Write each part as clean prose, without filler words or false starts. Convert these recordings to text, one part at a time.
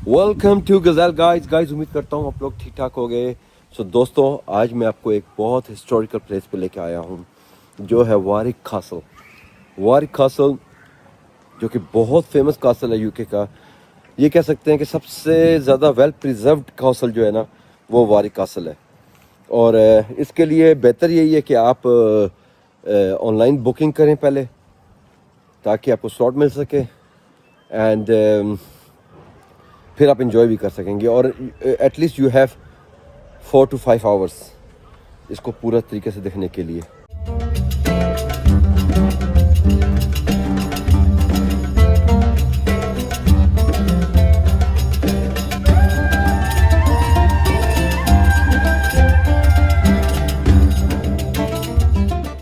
Welcome to ghazal guys उम्मीद करता हूँ आप लोग ठीक ठाक हो गए। दोस्तों आज मैं आपको एक बहुत हिस्टोरिकल प्लेस पे लेके आया हूँ जो है वारिक कासल जो कि बहुत फेमस कासल है यूके का। ये कह सकते हैं कि सबसे ज़्यादा वेल प्रिजर्व्ड कासल जो है ना वो वारिक कासल है। और इसके लिए बेहतर यही है कि आप ऑनलाइन बुकिंग करें पहले ताकि आपको स्लॉट मिल सके एंड फिर आप इंजॉय भी कर सकेंगे। और at least you have 4 to 5 hours इसको पूरा तरीके से देखने के लिए।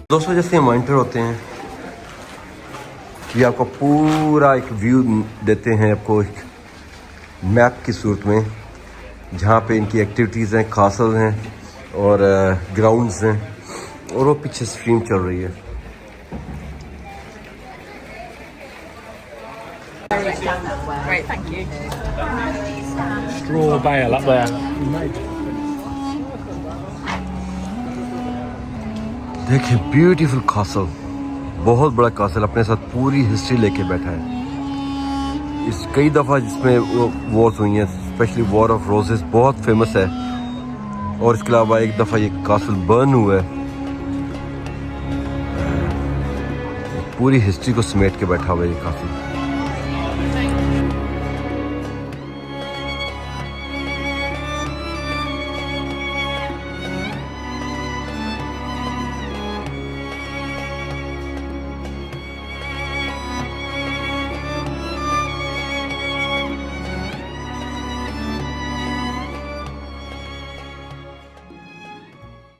दोस्तों जैसे हम एंटर होते हैं ये आपको पूरा एक व्यू देते हैं, आपको एक मैप की सूरत में जहाँ पे इनकी एक्टिविटीज़ हैं, कासल हैं और ग्राउंड्स हैं और वो पीछे स्ट्रीम चल रही है। Great, thank you. Straw bale up there. देखिए ब्यूटीफुल कासल, बहुत बड़ा कासल अपने साथ पूरी हिस्ट्री लेके बैठा है। इस कई दफ़ा जिसमें वॉर्स हुई हैं, स्पेशली वॉर ऑफ रोजेस बहुत फेमस है। और इसके अलावा एक दफ़ा ये कासल बर्न हुआ है। पूरी हिस्ट्री को समेट के बैठा हुआ है ये कासल।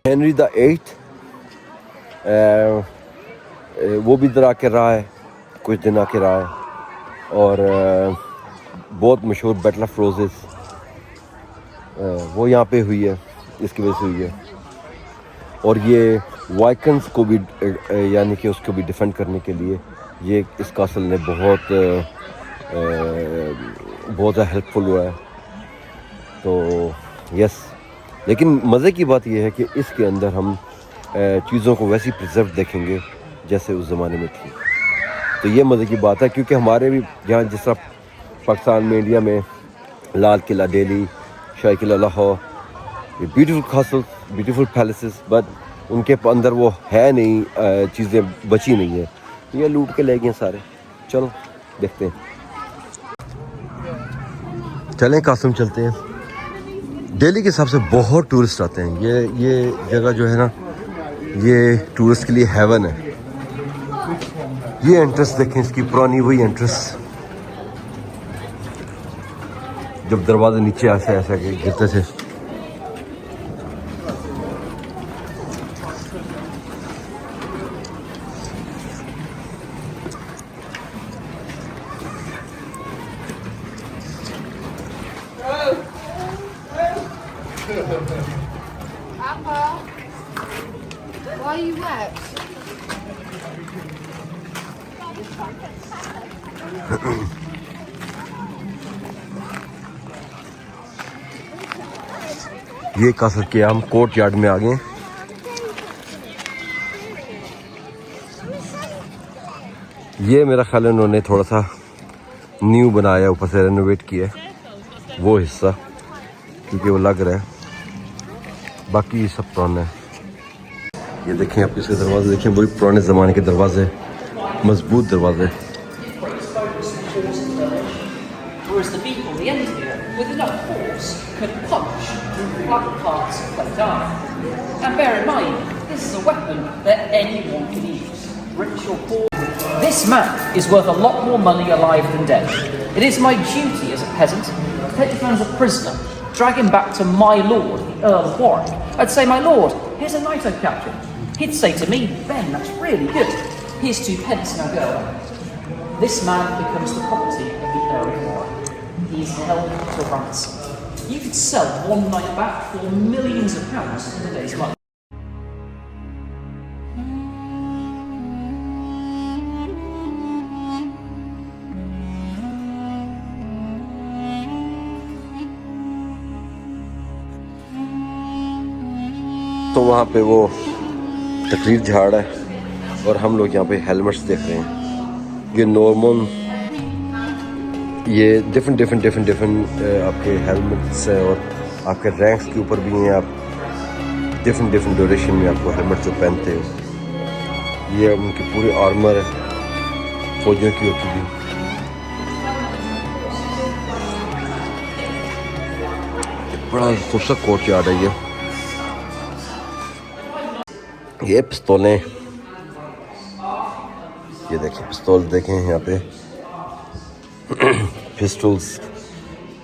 हेनरी द एट वो भी इधर आके रहा है, कुछ दिन आके रहा है। और बहुत मशहूर बैटल ऑफ रोजेस वो यहाँ पे हुई है, इसकी वजह से हुई है। और ये वाइकन्स को भी यानी कि उसको भी डिफेंड करने के लिए ये इस कासल ने बहुत ज़्यादा हेल्पफुल हुआ है। तो यस, लेकिन मज़े की बात यह है कि इसके अंदर हम चीज़ों को वैसी प्रिजर्व देखेंगे जैसे उस ज़माने में थी। तो ये मज़े की बात है क्योंकि हमारे भी यहाँ जिस तरह पाकिस्तान में, इंडिया में लाल किला दिल्ली, शाही किला लाहौर, ये beautiful castle, beautiful palaces, but उनके अंदर वो है नहीं, चीज़ें बची नहीं है। ये लूट के ले गए सारे। चलो देखते हैं, चलें कासम चलते हैं। दिल्ली के हिसाब से बहुत टूरिस्ट आते हैं। ये जगह जो है ना ये टूरिस्ट के लिए हेवन है। ये एंट्रेंस देखें इसकी, पुरानी वही एंट्रेंस, जब दरवाजे नीचे ऐसे गिरते थे। Papa, why are you wet? ये कासल के हम कोर्ट यार्ड में आ गए। ये मेरा ख्याल है उन्होंने थोड़ा सा न्यू बनाया, ऊपर से रेनोवेट किया वो हिस्सा, क्योंकि वो लग रहा है, बाकी सब पुराना है। ये देखें आप इसके दरवाजे देखें, वही पुराने ज़माने के दरवाजे, मजबूत दरवाजे। Whereas the beagle, the engineer, with enough force, could punch black parts like that. And bear in mind, this is a weapon that anyone can use, rich or poor. This man is worth a lot more money alive than dead. It is my duty as a peasant to take this man as a prisoner, drag him back to my lord, the Earl of Warwick. I'd say, my lord, here's a knight I've captured. He'd say to me, Ben, that's really good. Here's 2 pence, now go. This man becomes the property of the Earl of Warwick. He's held to ransom. You could sell one knight back for millions of pounds in a day's money. दोस्तों वहाँ पे वो तकरीर झाड़ है और हम लोग यहाँ पे हेलमेट्स देख रहे हैं। ये नॉर्मल, ये डिफरेंट आपके हेलमेट्स हैं और आपके रैंक्स के ऊपर भी हैं। आप डिफरेंट ड्यूरेशन में आपको हेलमेट जो पहनते हो, ये उनकी पूरी आर्मर है फौजियों की होती थी। बड़ा खूबसूरत कोर्ट यार्ड है ये पिस्तौलें, ये देखिए पिस्तौल देखें यहाँ पे पिस्टल्स,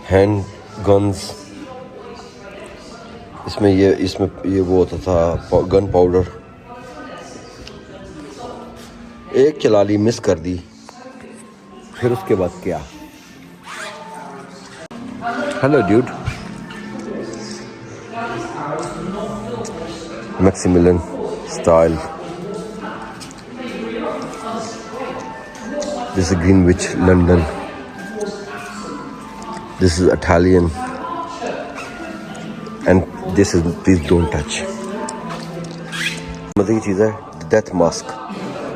हैंड गन्स, इसमें ये वो होता था गन पाउडर। एक चला ली, मिस कर दी, फिर उसके बाद क्या। Hello dude, Maximilian style, this is Greenwich London, this is Italian and this is please don't touch. मजे की चीज़ है death mask,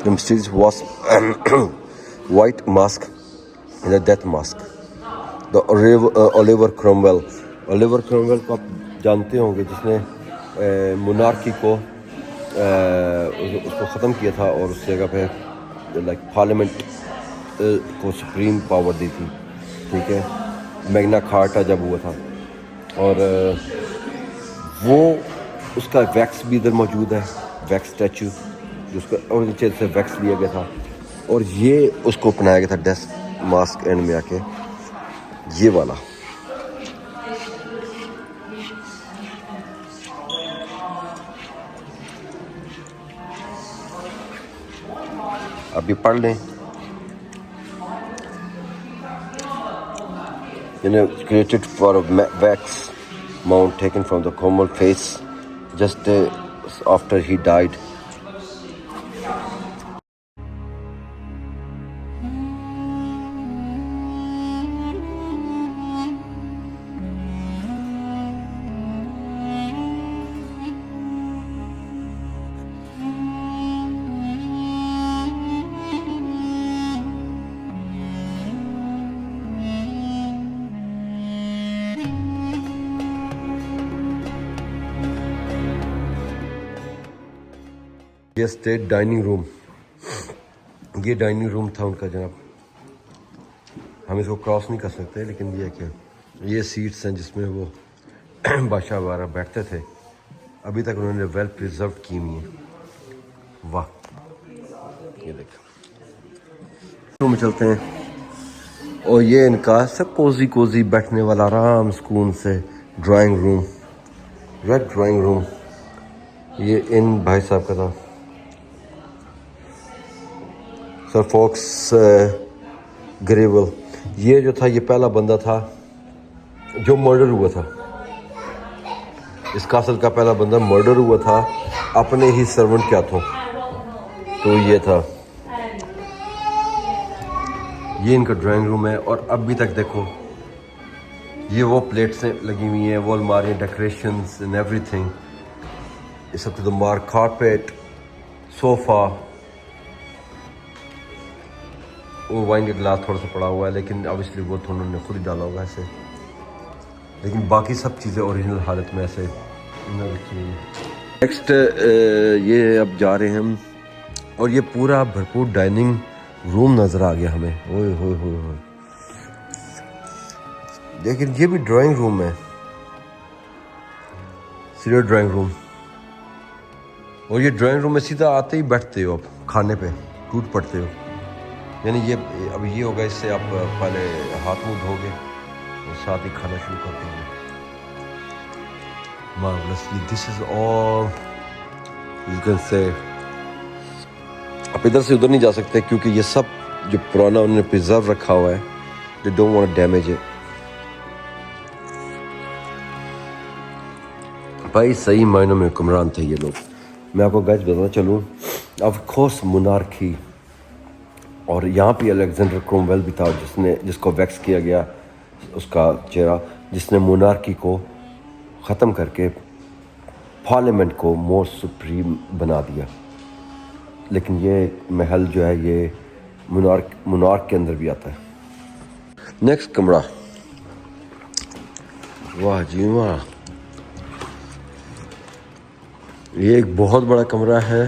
the mysterious wasp white mask is a death mask. The Oliver Cromwell को आप जानते होंगे, जिसने monarchy को उसको ख़त्म किया था और उस जगह पे लाइक पार्लियामेंट को सुप्रीम पावर दी थी, ठीक है, मैग्ना कार्टा जब हुआ था। और वो उसका वैक्स भी इधर मौजूद है, वैक्स स्टैचू जिसका ओरिजिनल से वैक्स लिया गया था, और ये उसको बनाया गया था डेथ मास्क एंड में आके, ये वाला। अभी पढ़ लें, created for a wax mount taken from the common face just after he died. ये स्टेट डाइनिंग रूम, ये डाइनिंग रूम था उनका जनाब। हम इसको क्रॉस नहीं कर सकते, लेकिन ये क्या, ये सीट्स हैं जिसमें वो बादशाह वगैरह बैठते थे। अभी तक उन्होंने वेल प्रिजर्व की हुई हैं। वाह, ये देखो रूम में चलते हैं, और ये इनका सब कोजी बैठने वाला आराम सुकून से drawing room, red drawing room. ये इन भाई साहब का था, सर फॉक्स ग्रेवल। ये जो था, ये पहला बंदा था जो मर्डर हुआ था। इस कासल का पहला बंदा मर्डर हुआ था अपने ही सर्वेंट के हाथों। तो ये था, ये इनका ड्राइंग रूम है। और अभी तक देखो, ये वो प्लेट्स लगी हुई हैं, वो अलमारियाँ, decorations and everything. It's up to the mark, carpet, sofa, वो वाइन का गिलास थोड़ा सा पड़ा हुआ है, लेकिन ऑब्वियसली वो तो उन्होंने खुद ही डाला होगा ऐसे, लेकिन बाकी सब चीज़ें ओरिजिनल हालत में ऐसे रखी हुई। नेक्स्ट ये अब जा रहे हैं हम, और ये पूरा भरपूर डाइनिंग रूम नज़र आ गया हमें। ओए होए होए होए, लेकिन ये भी ड्राइंग रूम है, सीरियस ड्राइंग रूम। और ये ड्राइंग रूम में सीधा आते ही बैठते हो, आप खाने पे टूट पड़ते हो। यानी ये अब ये होगा, इससे आप पहले हाथ मुंह धोगे और साथ ही खाना शुरू कर देंगे। Marvellously, this is all you can say. आप इधर से उधर नहीं जा सकते, क्योंकि ये सब जो पुराना उन्होंने प्रिजर्व रखा हुआ है, they don't want to damage it. भाई सही मायनों में हुक्मरान थे ये लोग। मैं आपको गाइस बताना चलूँ, ऑफ कोर्स मोनार्की। और यहाँ पे अलेक्जेंडर क्रॉमवेल भी था, जिसको वैक्स किया गया उसका चेहरा, जिसने मोनार्की को ख़त्म करके पार्लियामेंट को मोर सुप्रीम बना दिया। लेकिन ये महल जो है ये मुनार्क के अंदर भी आता है। नेक्स्ट कमरा, वाह जी वाह, ये एक बहुत बड़ा कमरा है।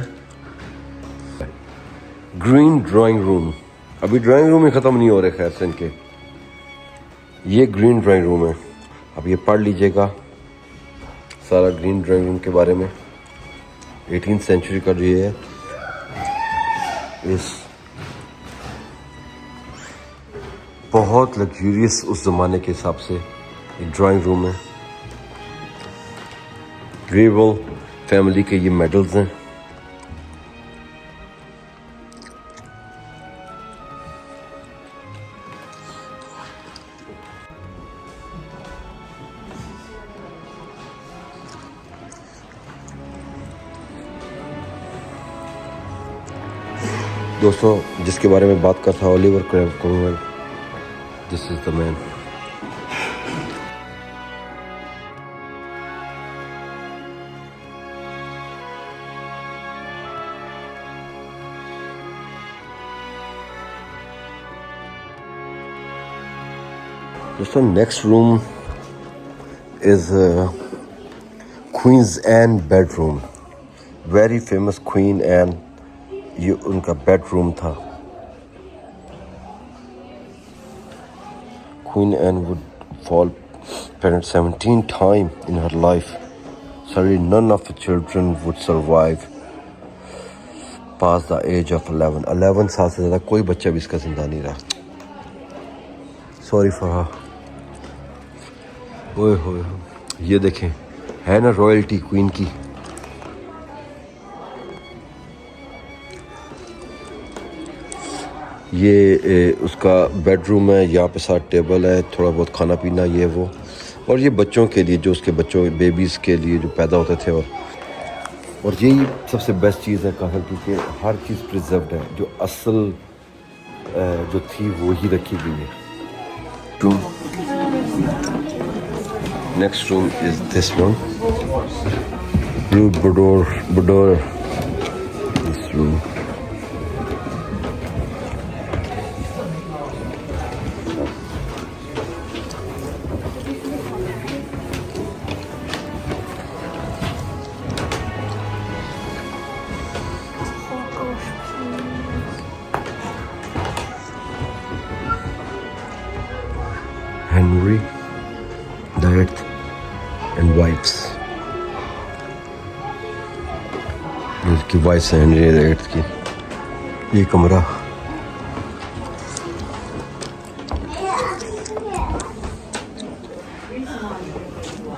ग्रीन ड्राइंग रूम, अभी ड्राइंग रूम ही ख़त्म नहीं हो रहे खैर से इनके। ये ग्रीन ड्राइंग रूम है, अब ये पढ़ लीजिएगा सारा ग्रीन ड्राइंग रूम के बारे में। 18th सेंचुरी का जो ये है, इस बहुत लग्जूरियस उस ज़माने के हिसाब से एक ड्राइंग रूम है। ग्रेवल फैमिली के ये मेडल्स हैं। दोस्तों जिसके बारे में बात करता Oliver Cromwell, this is the man. दोस्तों next room is queen's Anne bedroom. Very famous queen Anne, ये उनका बेडरूम था। Queen Anne would fall pregnant 17 times in her life. Sadly, none of the children would survive past the age of 11. 11 साल से ज़्यादा कोई बच्चा भी इसका जिंदा नहीं रहा। Sorry for her. ओए होए, ये देखें, है ना रॉयल्टी क्वीन की। ये उसका बेडरूम है, यहाँ पे साथ टेबल है, थोड़ा बहुत खाना पीना ये वो, और ये बच्चों के लिए, जो उसके बच्चों बेबीज़ के लिए जो पैदा होते थे। और यही सबसे बेस्ट चीज़ है काफिल, क्योंकि हर चीज़ प्रिजर्व्ड है, जो असल जो थी वो ही रखी गई है। Room, next room is this one, boudoir this room. Henry the Eighth and wives, इसकी वाइफ है हेनरी द एट्थ की। ये कमरा,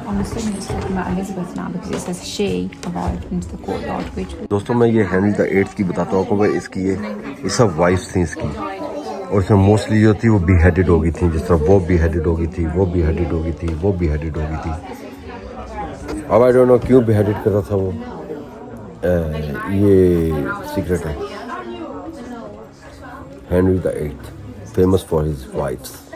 I'm assuming it's talking about Elizabeth now because it says she arrived into the courtyard, which was दोस्तों मैं ये Henry the eighth की बताता हूँ आपको। इसकी ये सब वाइफ्स थी इसकी, और इसमें मोस्टली जो थी वो बीहेडेड हो गई थी। जिस तरह वो बीहेडेड हो गई थी, वो बीहेडेड हो गई थी, वो बीहेडेड हो गई थी। अब आई डोंट नो क्यों बीहेडेड कर रहा था वो, ये सीक्रेट है। Henry the eighth famous for his wives.